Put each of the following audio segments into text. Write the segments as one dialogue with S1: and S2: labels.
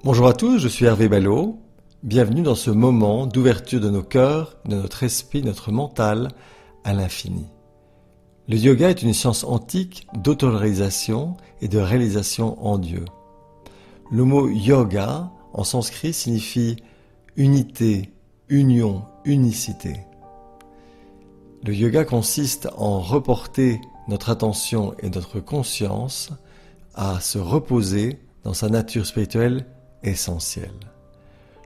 S1: Bonjour à tous, je suis Hervé Ballot. Bienvenue dans ce moment d'ouverture de nos cœurs, de notre esprit, de notre mental à l'infini. Le yoga est une science antique d'autoréalisation et de réalisation en Dieu. Le mot yoga en sanskrit signifie unité, union, unicité. Le yoga consiste en reporter notre attention et notre conscience à se reposer dans sa nature spirituelle essentielle.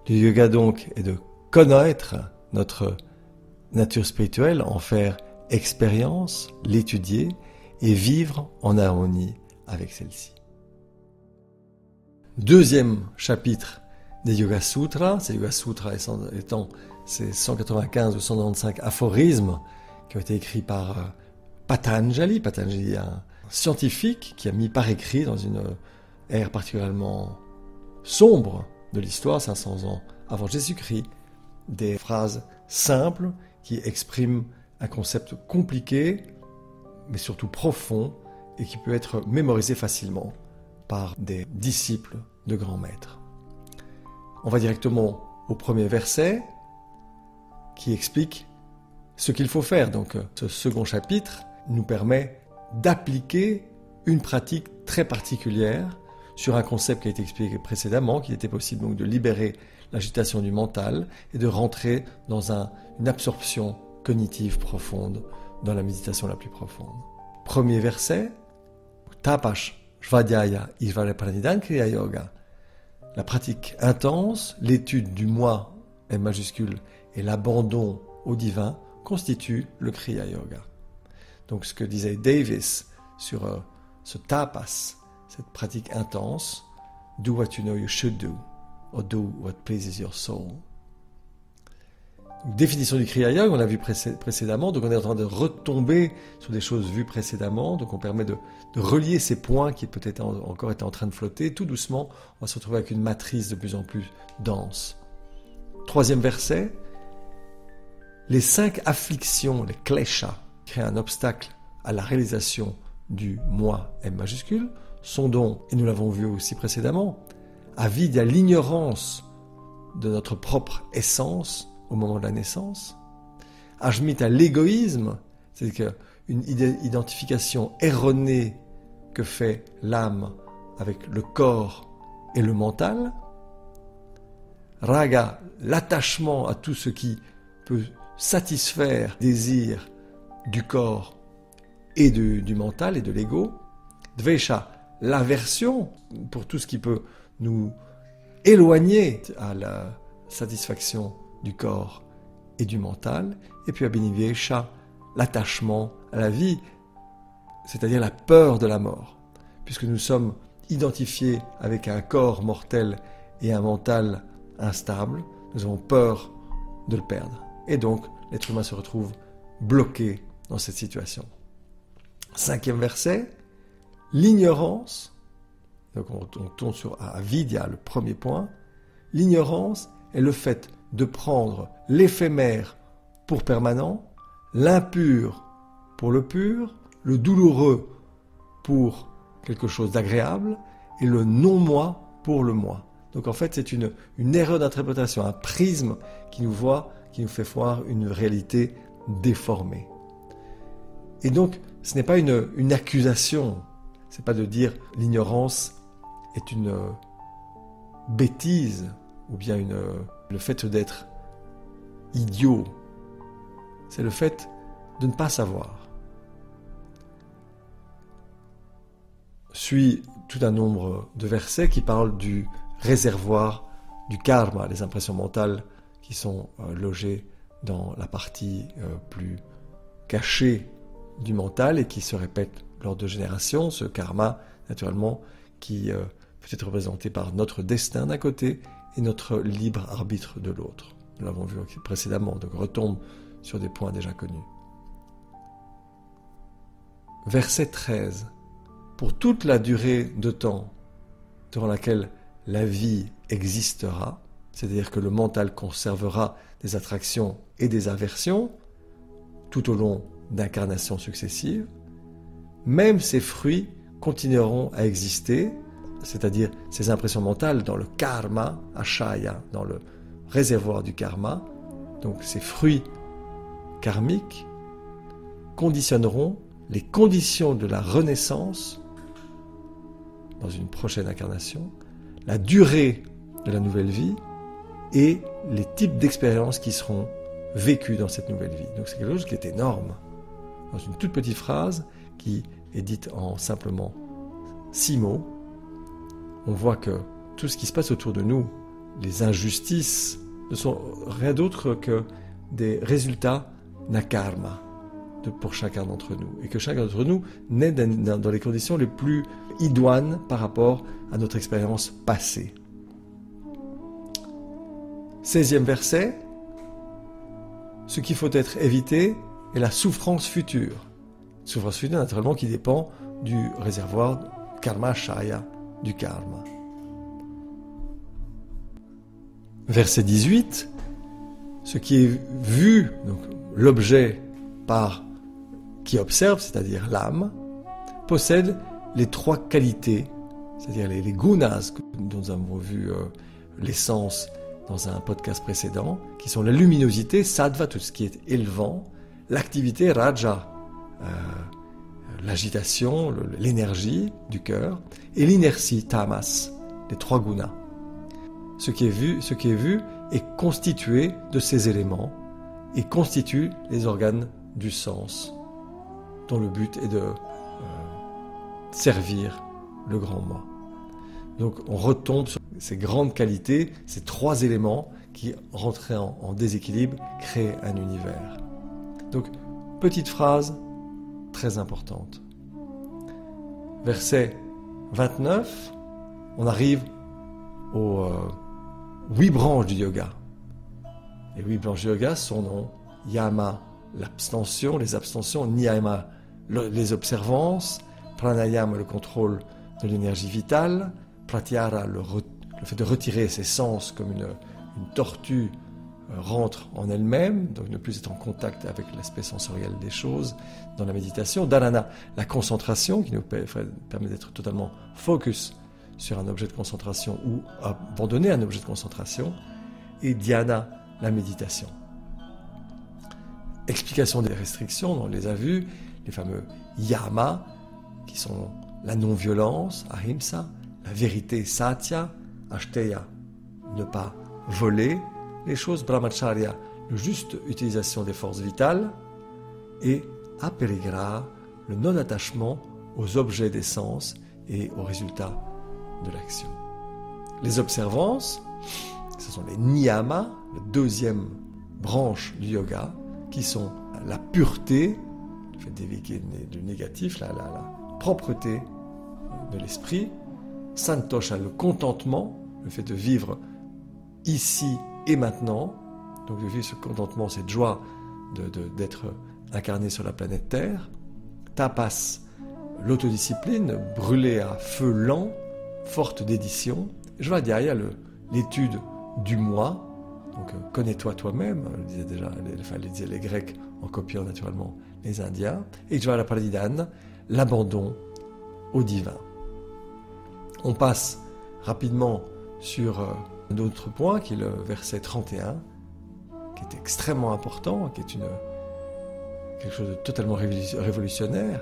S1: Le yoga donc est de connaître notre nature spirituelle, en faire expérience, l'étudier et vivre en harmonie avec celle-ci. Deuxième chapitre des Yoga Sutras, ces Yoga Sutras étant ces 195 ou 195 aphorismes qui ont été écrits par Patanjali. Patanjali est un scientifique qui a mis par écrit dans une ère particulièrement sombre de l'histoire, 500 ans avant Jésus-Christ, des phrases simples qui expriment un concept compliqué, mais surtout profond, et qui peut être mémorisé facilement par des disciples de grands maîtres. On va directement au premier verset qui explique ce qu'il faut faire. Donc ce second chapitre nous permet d'appliquer une pratique très particulière sur un concept qui a été expliqué précédemment, qu'il était possible donc de libérer l'agitation du mental et de rentrer dans une absorption cognitive profonde, dans la méditation la plus profonde. Premier verset, Tapash Svadhyaya Ishvara Pranidhan Kriya Yoga. La pratique intense, l'étude du moi, M majuscule, et l'abandon au divin constituent le Kriya Yoga. Donc ce que disait Davis sur ce tapas, cette pratique intense, do what you know you should do, or do what pleases your soul. Donc, définition du Kriya Yoga, on l'a vu précédemment, donc on est en train de retomber sur des choses vues précédemment, donc on permet de relier ces points qui peut-être encore étaient en train de flotter. Tout doucement, on va se retrouver avec une matrice de plus en plus dense. Troisième verset, les 5 afflictions, les kleshas, créent un obstacle à la réalisation du moi, M majuscule, sont donc, et nous l'avons vu aussi précédemment, avidya, l'ignorance de notre propre essence au moment de la naissance, ajmita, l'égoïsme, c'est-à-dire une identification erronée que fait l'âme avec le corps et le mental, raga, l'attachement à tout ce qui peut satisfaire les désirs du corps et du mental et de l'ego, dvesha, l'aversion pour tout ce qui peut nous éloigner à la satisfaction du corps et du mental, et puis abhinivesha, l'attachement à la vie, c'est-à-dire la peur de la mort, puisque nous sommes identifiés avec un corps mortel et un mental instable, nous avons peur de le perdre, et donc l'être humain se retrouve bloqué dans cette situation. 5e verset, l'ignorance, donc on tourne sur avidya, le premier point, l'ignorance est le fait de prendre l'éphémère pour permanent, l'impur pour le pur, le douloureux pour quelque chose d'agréable et le non-moi pour le moi. Donc en fait c'est une erreur d'interprétation, un prisme qui nous fait voir une réalité déformée. Et donc ce n'est pas une accusation, c'est pas de dire l'ignorance est une bêtise ou bien le fait d'être idiot. C'est le fait de ne pas savoir. Suit tout un nombre de versets qui parlent du réservoir du karma, les impressions mentales qui sont logées dans la partie plus cachée du mental et qui se répètent lors de générations, ce karma naturellement qui peut être représenté par notre destin d'un côté et notre libre arbitre de l'autre. Nous l'avons vu précédemment, donc retombe sur des points déjà connus. Verset 13. Pour toute la durée de temps durant laquelle la vie existera, c'est-à-dire que le mental conservera des attractions et des aversions tout au long d'incarnations successives, même ces fruits continueront à exister c'est-à-dire ces impressions mentales dans le karma, ashaya, dans le réservoir du karma, donc ces fruits karmiques, conditionneront les conditions de la renaissance dans une prochaine incarnation, la durée de la nouvelle vie et les types d'expériences qui seront vécues dans cette nouvelle vie. Donc c'est quelque chose qui est énorme. Dans une toute petite phrase qui est dite en simplement 6 mots, on voit que tout ce qui se passe autour de nous, les injustices, ne sont rien d'autre que des résultats nakarma pour chacun d'entre nous. Et que chacun d'entre nous naît dans les conditions les plus idoines par rapport à notre expérience passée. 16e verset, ce qu'il faut être évité est la souffrance future. Souffrance future, naturellement, qui dépend du réservoir karma shaya, du karma. Verset 18, ce qui est vu, donc l'objet par qui observe, c'est-à-dire l'âme, possède les 3 qualités, c'est-à-dire les gunas, dont nous avons vu l'essence dans un podcast précédent, qui sont la luminosité, sattva, tout ce qui est élevant, l'activité, raja, l'agitation, l'énergie du cœur, et l'inertie, tamas, les 3 gunas. Ce qui est vu est constitué de ces éléments et constitue les organes du sens, dont le but est de servir le grand moi. Donc on retombe sur ces grandes qualités, ces 3 éléments qui, rentrés en déséquilibre, créent un univers. Donc, petite phrase très importante. Verset 29, on arrive aux 8 branches du yoga. Les 8 branches du yoga sont nom yama, l'abstention, les abstentions, niyama, les observances, pranayama, le contrôle de l'énergie vitale, pratyahara, le fait de retirer ses sens comme une tortue rentre en elle-même, donc ne plus être en contact avec l'aspect sensoriel des choses dans la méditation, dharana, la concentration qui nous permet d'être totalement focus sur un objet de concentration ou abandonner un objet de concentration, et dhyana, la méditation. Explication des restrictions, on les a vues, les fameux yama, qui sont la non-violence, ahimsa, la vérité, satya, ashteya, ne pas voler les choses, brahmacharya, la juste utilisation des forces vitales, et aparigraha, le non-attachement aux objets des sens et aux résultats de l'action. Les observances, ce sont les niyamas, la 2e branche du yoga, qui sont la pureté, le fait d'éviter du négatif, la propreté de l'esprit, santosha, le contentement, le fait de vivre ici et maintenant, donc de vivre ce contentement, cette joie d'être incarné sur la planète Terre, tapas, l'autodiscipline, brûler à feu lent, forte dédition, svadhyaya, l'étude du moi, donc connais-toi toi-même, le disaient déjà les Grecs en copiant naturellement les Indiens, et jvala pradidhana, l'abandon au divin. On passe rapidement sur un autre point qui est le verset 31, qui est extrêmement important, qui est quelque chose de totalement révolutionnaire,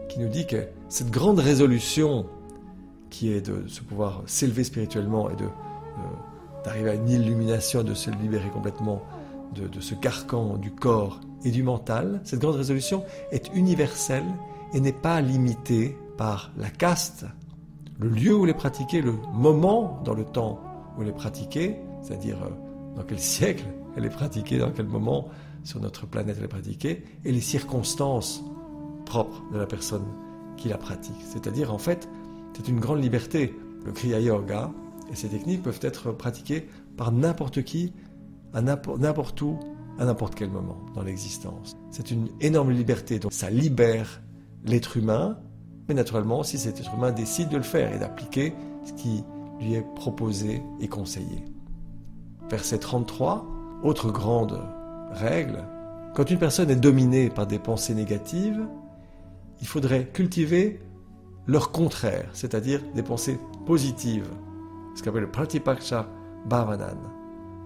S1: qui nous dit que cette grande résolution qui est de se pouvoir s'élever spirituellement et d'arriver à une illumination, de se libérer complètement de ce carcan du corps et du mental, cette grande résolution est universelle et n'est pas limitée par la caste, le lieu où elle est pratiquée, le moment dans le temps où elle est pratiquée, c'est-à-dire dans quel siècle elle est pratiquée, dans quel moment sur notre planète elle est pratiquée, et les circonstances propres de la personne qui la pratique. C'est-à-dire, en fait, c'est une grande liberté. Le Kriya Yoga et ces techniques peuvent être pratiquées par n'importe qui, à n'importe où, à n'importe quel moment dans l'existence. C'est une énorme liberté, donc ça libère l'être humain, mais naturellement, si cet être humain décide de le faire et d'appliquer ce qui lui est proposé et conseillé. Verset 33, autre grande règle, quand une personne est dominée par des pensées négatives, il faudrait cultiver leur contraire, c'est-à-dire des pensées positives, ce qu'on appelle le Pratipaksha Bhavanan.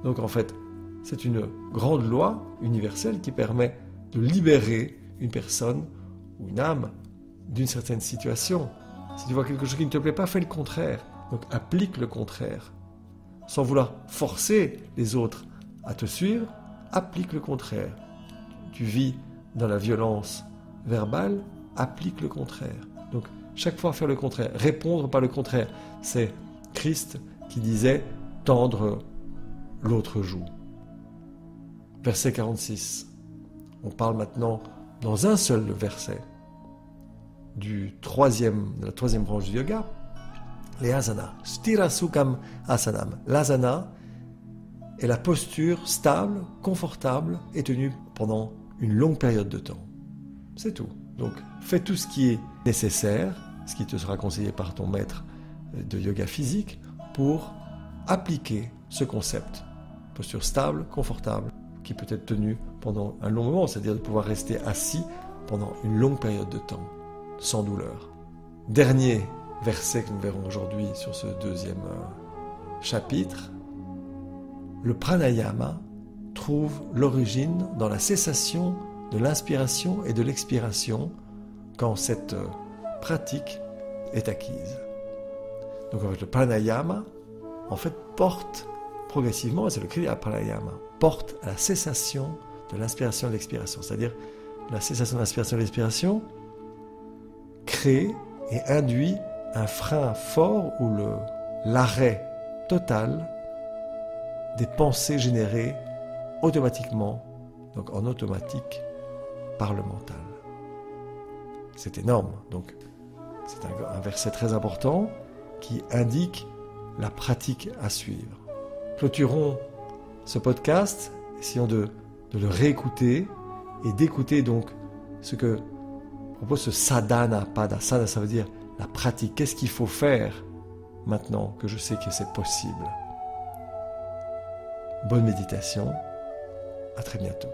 S1: Donc en fait, c'est une grande loi universelle qui permet de libérer une personne ou une âme d'une certaine situation. Si tu vois quelque chose qui ne te plaît pas, fais le contraire. Donc applique le contraire. Sans vouloir forcer les autres à te suivre, applique le contraire. Tu vis dans la violence verbale, applique le contraire. Donc chaque fois faire le contraire, répondre par le contraire. C'est Christ qui disait tendre l'autre joue. Verset 46. On parle maintenant dans un seul verset de la troisième branche du yoga, les asanas. Sthira Sukham Asanam. L'asana est la posture stable, confortable et tenue pendant une longue période de temps. C'est tout. Donc fais tout ce qui est nécessaire, ce qui te sera conseillé par ton maître de yoga physique, pour appliquer ce concept. Posture stable, confortable, qui peut être tenue pendant un long moment, c'est-à-dire de pouvoir rester assis pendant une longue période de temps, sans douleur. Dernier verset que nous verrons aujourd'hui sur ce deuxième chapitre, le pranayama trouve l'origine dans la cessation de l'inspiration et de l'expiration quand cette pratique est acquise. Donc en fait, le pranayama en fait porte progressivement, et c'est le kriya pranayama, porte à la cessation de l'inspiration et de l'expiration. C'est-à-dire la cessation de l'inspiration et de l'expiration crée et induit un frein fort ou l'arrêt total des pensées générées automatiquement, donc en automatique, par le mental. C'est énorme. Donc c'est un verset très important qui indique la pratique à suivre. Clôturons ce podcast, essayons de le réécouter et d'écouter donc ce que propose ce sadhana pada. Sadhana, ça veut dire la pratique. Qu'est-ce qu'il faut faire maintenant que je sais que c'est possible? Bonne méditation. À très bientôt.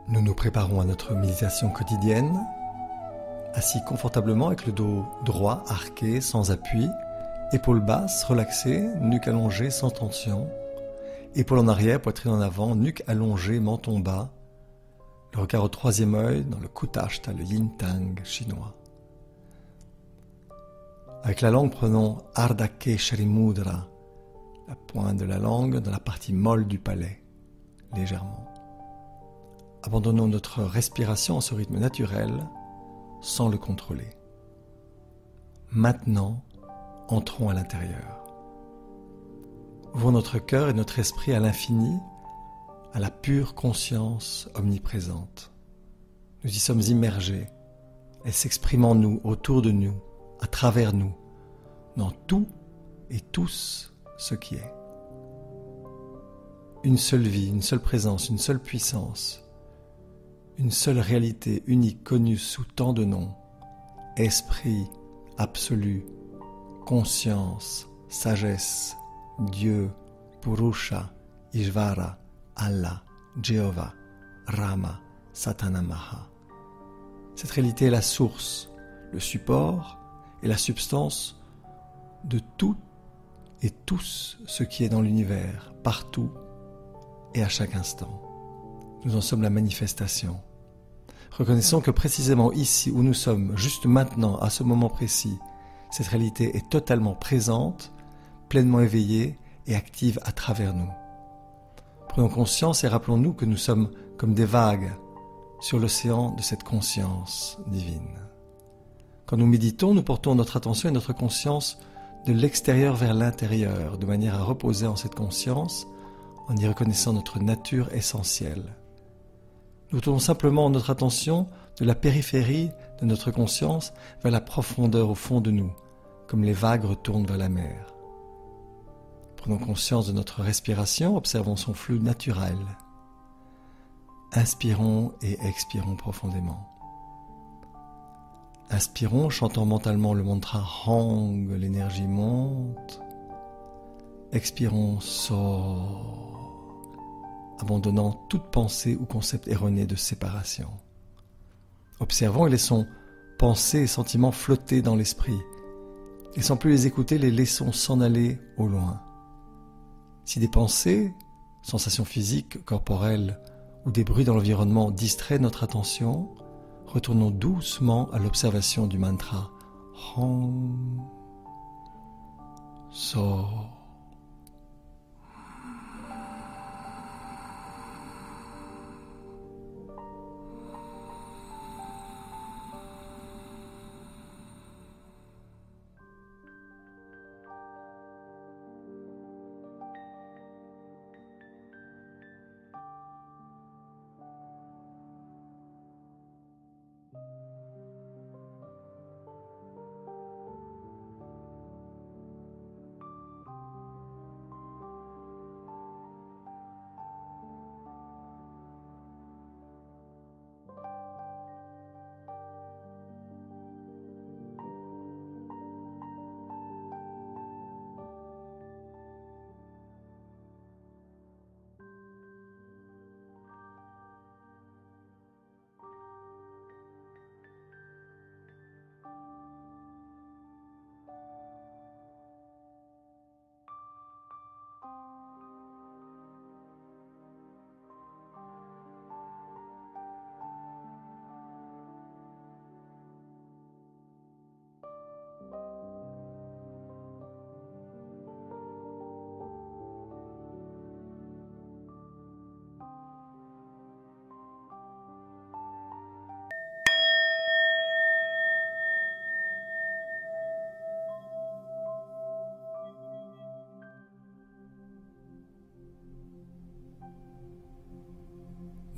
S1: Nous nous préparons à notre méditation quotidienne, assis confortablement avec le dos droit, arqué, sans appui, épaules basses, relaxées, nuque allongée, sans tension, épaules en arrière, poitrine en avant, nuque allongée, menton bas, le regard au troisième œil dans le Kutashta, le Yin Tang chinois. Avec la langue, prenons Ardha Keshari Mudra, la pointe de la langue dans la partie molle du palais, légèrement. Abandonnons notre respiration en ce rythme naturel, sans le contrôler. Maintenant, entrons à l'intérieur. Ouvrons notre cœur et notre esprit à l'infini, à la pure conscience omniprésente. Nous y sommes immergés. Elle s'exprime en nous, autour de nous, à travers nous, dans tout et tous ce qui est. Une seule vie, une seule présence, une seule puissance, une seule réalité unique connue sous tant de noms, esprit, absolu, conscience, sagesse, Dieu, Purusha, Ishvara, Allah, Jéhovah, Rama, Satanamaha. Cette réalité est la source, le support et la substance de tout et tous ce qui est dans l'univers, partout et à chaque instant. Nous en sommes la manifestation. Reconnaissons que précisément ici où nous sommes, juste maintenant, à ce moment précis, cette réalité est totalement présente, pleinement éveillée et active à travers nous. Prenons conscience et rappelons-nous que nous sommes comme des vagues sur l'océan de cette conscience divine. Quand nous méditons, nous portons notre attention et notre conscience de l'extérieur vers l'intérieur, de manière à reposer en cette conscience, en y reconnaissant notre nature essentielle. Nous tournons simplement notre attention de la périphérie de notre conscience vers la profondeur au fond de nous, comme les vagues retournent vers la mer. Prenons conscience de notre respiration, observons son flux naturel. Inspirons et expirons profondément. Inspirons, chantant mentalement le mantra Hang, l'énergie monte. Expirons, So, abandonnant toute pensée ou concept erroné de séparation. Observons et laissons pensées et sentiments flotter dans l'esprit, et sans plus les écouter, les laissons s'en aller au loin. Si des pensées, sensations physiques, corporelles ou des bruits dans l'environnement distraient notre attention, retournons doucement à l'observation du mantra Hong So.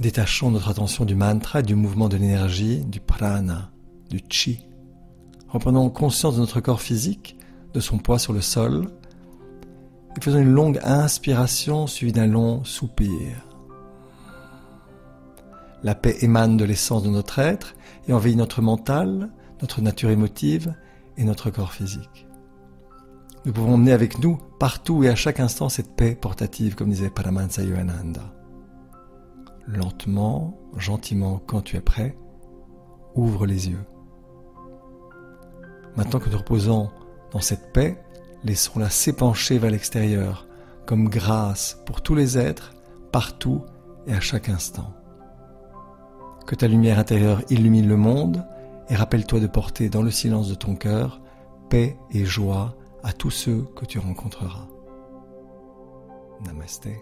S1: Détachons notre attention du mantra et du mouvement de l'énergie, du prana, du chi. Reprenons conscience de notre corps physique, de son poids sur le sol, et faisons une longue inspiration suivie d'un long soupir. La paix émane de l'essence de notre être et envahit notre mental, notre nature émotive et notre corps physique. Nous pouvons emmener avec nous partout et à chaque instant cette paix portative, comme disait Paramahansa Yogananda. Lentement, gentiment, quand tu es prêt, ouvre les yeux. Maintenant que nous reposons dans cette paix, laissons-la s'épancher vers l'extérieur, comme grâce pour tous les êtres, partout et à chaque instant. Que ta lumière intérieure illumine le monde et rappelle-toi de porter dans le silence de ton cœur paix et joie à tous ceux que tu rencontreras. Namasté.